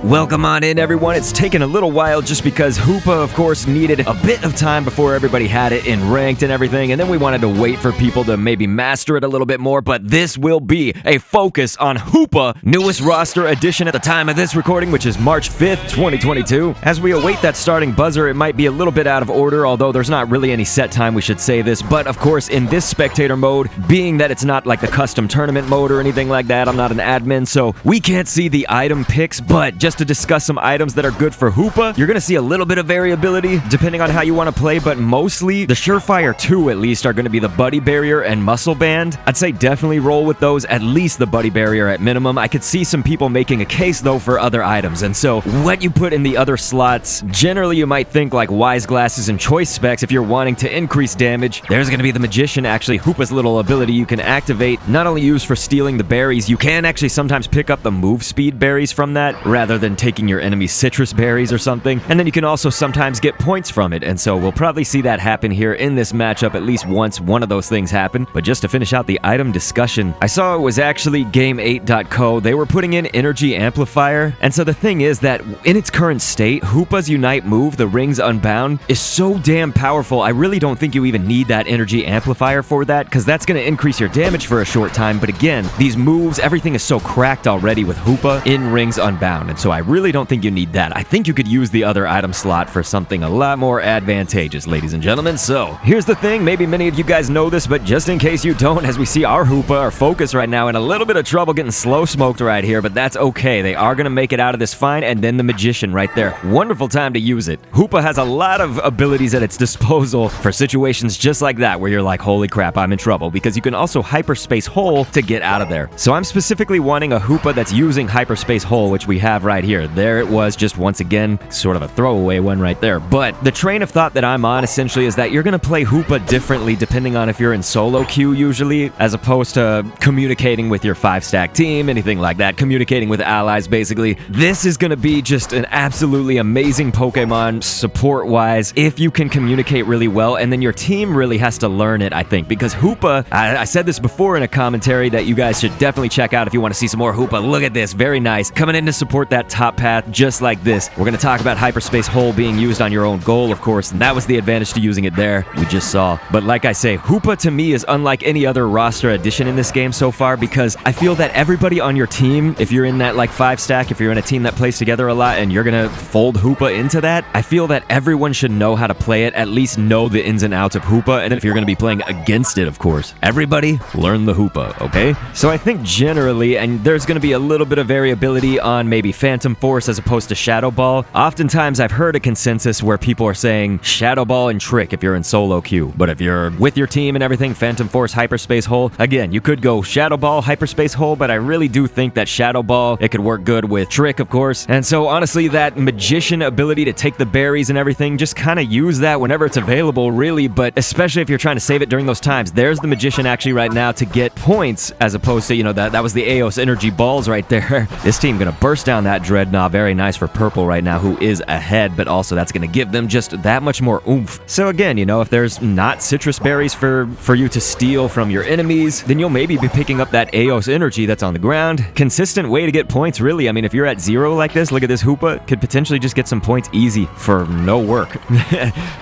Welcome on in, everyone. It's taken a little while just because Hoopa, of course, needed a bit of time before everybody had it in ranked and everything, and then we wanted to wait for people to maybe master it a little bit more, but this will be a focus on Hoopa, newest roster addition at the time of this recording, which is March 5th, 2022. As we await that starting buzzer, it might be a little bit out of order, although there's not really any set time we should say this, but of course, in this spectator mode, being that it's not like the custom tournament mode or anything like that, I'm not an admin, so we can't see the item picks, but just to discuss some items that are good for Hoopa, you're going to see a little bit of variability depending on how you want to play, but mostly the surefire two at least are going to be the buddy barrier and muscle band. I'd say definitely roll with those, at least the buddy barrier at minimum. I could see some people making a case though for other items, and so what you put in the other slots, generally you might think like wise glasses and choice specs if you're wanting to increase damage. There's going to be the magician, actually Hoopa's little ability you can activate, not only used for stealing the berries, you can actually sometimes pick up the move speed berries from that rather than taking your enemy's citrus berries or something, and then you can also sometimes get points from it, and so we'll probably see that happen here in this matchup at least once one of those things happen. But just to finish out the item discussion, I saw it was actually Game8.co. They were putting in energy amplifier, and so the thing is that in its current state, Hoopa's Unite move, the Rings Unbound, is so damn powerful. I really don't think you even need that energy amplifier for that, because that's going to increase your damage for a short time, but again, these moves, everything is so cracked already with Hoopa in Rings Unbound, and so I really don't think you need that. I think you could use the other item slot for something a lot more advantageous, ladies and gentlemen. So here's the thing, maybe many of you guys know this, but just in case you don't, as we see our Hoopa, our focus right now, in a little bit of trouble getting slow smoked right here, but that's okay. They are going to make it out of this fine, and then the magician right there. Wonderful time to use it. Hoopa has a lot of abilities at its disposal for situations just like that, where you're like, holy crap, I'm in trouble, because you can also hyperspace hole to get out of there. So I'm specifically wanting a Hoopa that's using hyperspace hole, which we have right here. There it was, just once again, sort of a throwaway one right there. But the train of thought that I'm on essentially is that you're going to play Hoopa differently depending on if you're in solo queue usually, as opposed to communicating with your 5-stack team, anything like that, communicating with allies basically. This is going to be just an absolutely amazing Pokemon support-wise if you can communicate really well, and then your team really has to learn it, I think, because Hoopa, I said this before in a commentary that you guys should definitely check out if you want to see some more Hoopa. Look at this, very nice, coming in to support that top path just like this. We're going to talk about hyperspace hole being used on your own goal, of course, and that was the advantage to using it there, we just saw. But like I say, Hoopa to me is unlike any other roster addition in this game so far, because I feel that everybody on your team, if you're in that like 5-stack, if you're in a team that plays together a lot and you're going to fold Hoopa into that, I feel that everyone should know how to play it, at least know the ins and outs of Hoopa, and if you're going to be playing against it, of course, everybody learn the Hoopa, okay? So I think generally, and there's going to be a little bit of variability on maybe Phantom Force as opposed to Shadow Ball. Oftentimes I've heard a consensus where people are saying Shadow Ball and Trick if you're in solo queue, but if you're with your team and everything, Phantom Force, Hyperspace Hole, again, you could go Shadow Ball, Hyperspace Hole, but I really do think that Shadow Ball, it could work good with Trick, of course, and so honestly, that magician ability to take the berries and everything, just kind of use that whenever it's available, really, but especially if you're trying to save it during those times. There's the magician actually right now to get points, as opposed to, you know, that was the Eos energy balls right there. This team gonna burst down that Dreadnought, very nice for purple right now, who is ahead, but also that's gonna give them just that much more oomph. So again, you know, if there's not citrus berries for you to steal from your enemies, then you'll maybe be picking up that Eos energy that's on the ground. Consistent way to get points, really. I mean, if you're at 0 like this, look at this Hoopa, could potentially just get some points easy for no work.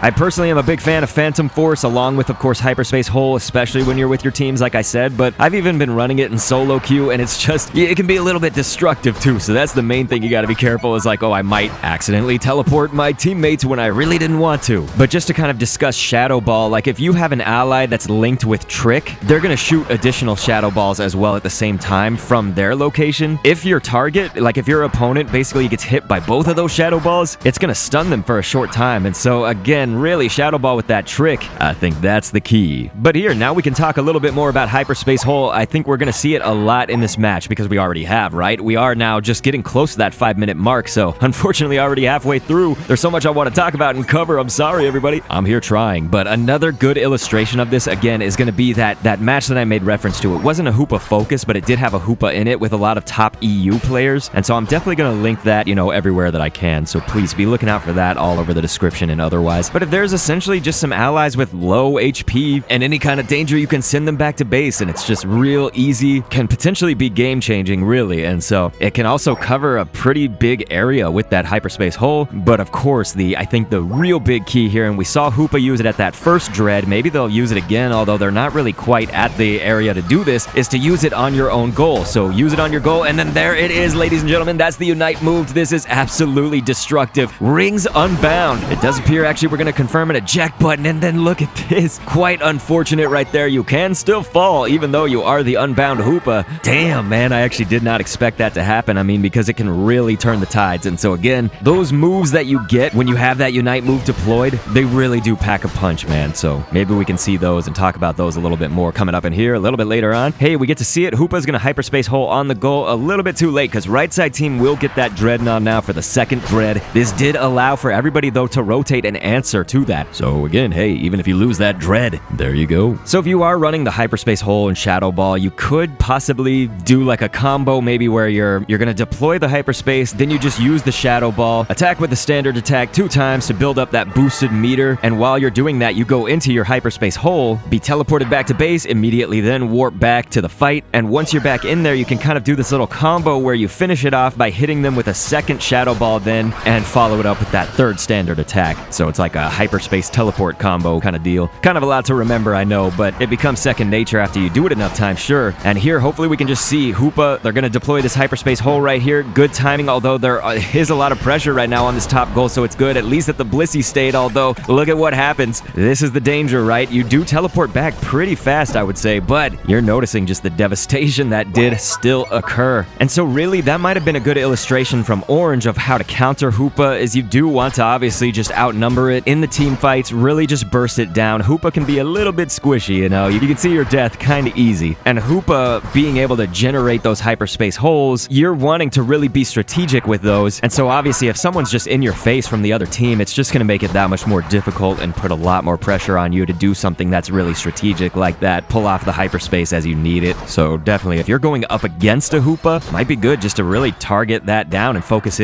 I personally am a big fan of Phantom Force, along with, of course, Hyperspace Hole, especially when you're with your teams, like I said, but I've even been running it in solo queue, and it's just, it can be a little bit destructive too, so that's the main thing you gotta be careful, is like, oh, I might accidentally teleport my teammates when I really didn't want to. But just to kind of discuss Shadow Ball, like if you have an ally that's linked with Trick, they're gonna shoot additional Shadow Balls as well at the same time from their location. If your target, like if your opponent basically gets hit by both of those Shadow Balls, it's gonna stun them for a short time, and so again, really, Shadow Ball with that Trick, I think that's the key. But here, now we can talk a little bit more about Hyperspace Hole. I think we're gonna see it a lot in this match, because we already have, right? We are now just getting close to that 5-minute mark, so unfortunately already halfway through. There's so much I want to talk about and cover. I'm sorry, everybody. I'm here trying. But another good illustration of this, again, is going to be that match that I made reference to. It wasn't a Hoopa focus, but it did have a Hoopa in it with a lot of top EU players, and so I'm definitely going to link that, you know, everywhere that I can, so please be looking out for that all over the description and otherwise. But if there's essentially just some allies with low HP and any kind of danger, you can send them back to base, and it's just real easy, can potentially be game-changing, really, and so it can also cover a pretty big area with that hyperspace hole. But of course, I think the real big key here, and we saw Hoopa use it at that first dread, maybe they'll use it again, although they're not really quite at the area to do this, is to use it on your own goal. So use it on your goal, and then there it is, ladies and gentlemen. That's the Unite move. This is absolutely destructive. Rings unbound. It does appear, actually, we're going to confirm an eject button, and then look at this. Quite unfortunate right there. You can still fall, even though you are the unbound Hoopa. Damn, man, I actually did not expect that to happen. I mean, because it can really turn the tides. And so again, those moves that you get when you have that Unite move deployed, they really do pack a punch, man. So maybe we can see those and talk about those a little bit more coming up in here a little bit later on. Hey, we get to see it. Hoopa's going to hyperspace hole on the goal. A little bit too late, because right side team will get that Dreadnought now for the second dread. This did allow for everybody, though, to rotate and answer to that. So again, hey, even if you lose that dread, there you go. So if you are running the hyperspace hole and shadow ball, you could possibly do like a combo, maybe where you're going to deploy the hyperspace, then you just use the shadow ball, attack with the standard attack 2 times to build up that boosted meter, and while you're doing that, you go into your hyperspace hole, be teleported back to base, immediately then warp back to the fight, and once you're back in there, you can kind of do this little combo where you finish it off by hitting them with a second shadow ball then, and follow it up with that third standard attack. So it's like a hyperspace teleport combo kind of deal. Kind of a lot to remember, I know, but it becomes second nature after you do it enough times, sure. And here, hopefully we can just see Hoopa, they're going to deploy this hyperspace hole right here. Good timing, although there is a lot of pressure right now on this top goal, so it's good, at least that the Blissey stayed, although look at what happens. This is the danger, right? You do teleport back pretty fast, I would say, but you're noticing just the devastation that did still occur. And so really, that might have been a good illustration from Orange of how to counter Hoopa, is you do want to obviously just outnumber it in the team fights, really just burst it down. Hoopa can be a little bit squishy, you know, you can see your death kind of easy. And Hoopa being able to generate those hyperspace holes, you're wanting to really be strategic with those. And so obviously if someone's just in your face from the other team, it's just going to make it that much more difficult and put a lot more pressure on you to do something that's really strategic like that, pull off the hyperspace as you need it. So definitely, if you're going up against a Hoopa, might be good just to really target that down and focus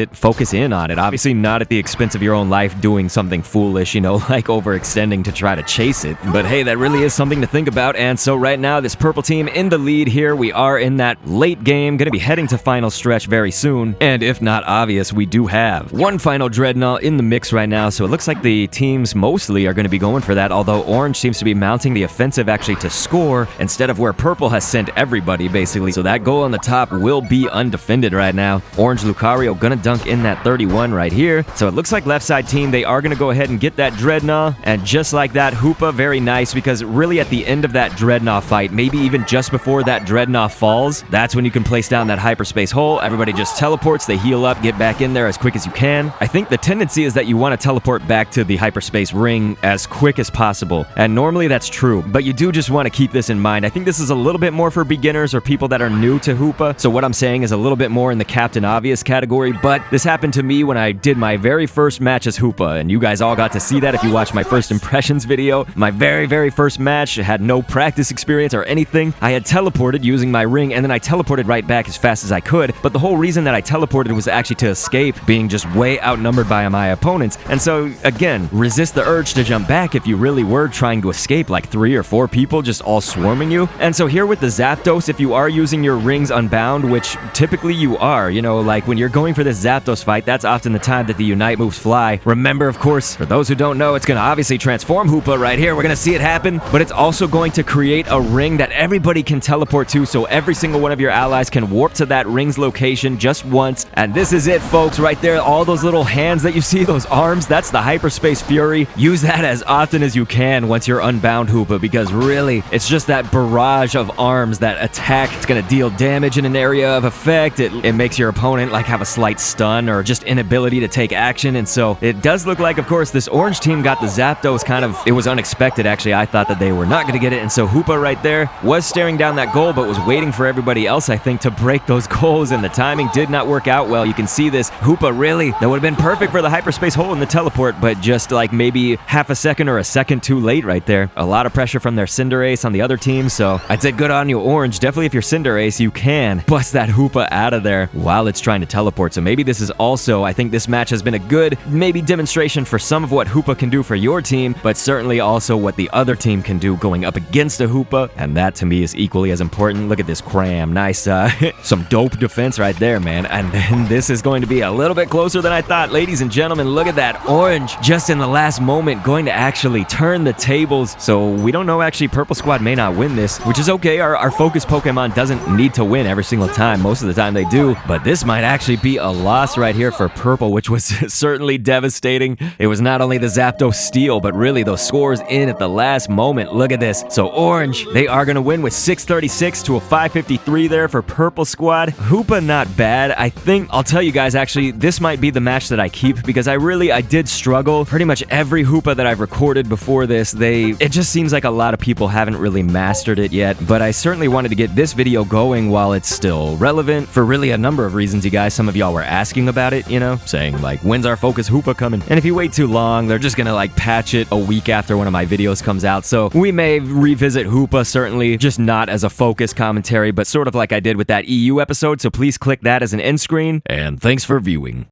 in on it. Obviously not at the expense of your own life doing something foolish, you know, like overextending to try to chase it. But hey, that really is something to think about. And so right now, this purple team in the lead here. We are in that late game, gonna be heading to final stretch very soon. And if not obvious, we do have one final Dreadnought in the mix right now. So it looks like the teams mostly are gonna be going for that, although Orange seems to be mounting the offensive actually to score instead of where Purple has sent everybody basically. So that goal on the top will be undefended right now. Orange Lucario gonna dunk in that 31 right here. So it looks like left side team, they are gonna go ahead and get that Dreadnought. And just like that, Hoopa, very nice, because really at the end of that Dreadnought fight, maybe even just before that Dreadnought falls, that's when you can place down that hyperspace hole. Everybody just teleports, they heal up, get back in there as quick as you can. I think the tendency is that you want to teleport back to the hyperspace ring as quick as possible. And normally that's true, but you do just want to keep this in mind. I think this is a little bit more for beginners or people that are new to Hoopa. So what I'm saying is a little bit more in the Captain Obvious category, but this happened to me when I did my very first match as Hoopa, and you guys all got to see that if you watched my first impressions video. My very first match, had no practice experience or anything. I had teleported using my ring, and then I teleported right back as fast as I could, but the whole reason that I teleported was actually to escape being just way outnumbered by my opponents. And so again, resist the urge to jump back if you really were trying to escape like 3 or 4 people just all swarming you. And so here with the Zapdos, if you are using your rings unbound, which typically you are, you know, like when you're going for this Zapdos fight, that's often the time that the Unite moves fly. Remember, of course, for those who don't know, it's going to obviously transform Hoopa right here. We're going to see it happen, but it's also going to create a ring that everybody can teleport to, so every single one of your allies can warp to that ring's location just once. And this is it, folks, right there. All those little hands that you see, those arms, that's the Hyperspace Fury. Use that as often as you can once you're unbound Hoopa, because really, it's just that barrage of arms that attack. It's going to deal damage in an area of effect. It makes your opponent like have a slight stun or just inability to take action. And so it does look like, of course, this Orange team got the Zapdos kind of, it was unexpected actually. I thought that they were not going to get it, and so Hoopa right there was staring down that goal, but was waiting for everybody else, I think, to break those goals, and the timing did not work out well. You can see this. Hoopa really, that would have been perfect for the hyperspace hole and the teleport, but just like maybe half a second or a second too late right there. A lot of pressure from their Cinderace on the other team, so I'd say good on you, Orange. Definitely if you're Cinderace, you can bust that Hoopa out of there while it's trying to teleport. So maybe this is also, I think this match has been a good maybe demonstration for some of what Hoopa can do for your team, but certainly also what the other team can do going up against a Hoopa, and that to me is equally as important. Look at this cram. Nice, some dope defense right there, man. and then this is going to be a little bit closer than I thought. Ladies and gentlemen, look at that. Orange, just in the last moment, going to actually turn the tables. So we don't know, actually, Purple Squad may not win this, which is okay. Our focus Pokemon doesn't need to win every single time. Most of the time they do, but this might actually be a loss right here for Purple, which was certainly devastating. It was not only the Zapdos steal, but really those scores in at the last moment. Look at this. So Orange, they are going to win with 636 to a 553 there for Purple Squad. Hoopa, not bad. I think, I'll tell you guys, actually, this might be the match that I keep because I did struggle. Pretty much every Hoopa that I've recorded before this, it just seems like a lot of people haven't really mastered it yet, but I certainly wanted to get this video going while it's still relevant for really a number of reasons, you guys. Some of y'all were asking about it, you know, saying like, when's our focus Hoopa coming? And if you wait too long, they're just gonna like patch it a week after one of my videos comes out. So we may revisit Hoopa, certainly, just not as a focus commentary, but sort of like I did with that EU episode. So please click that as an end screen, and thanks for viewing.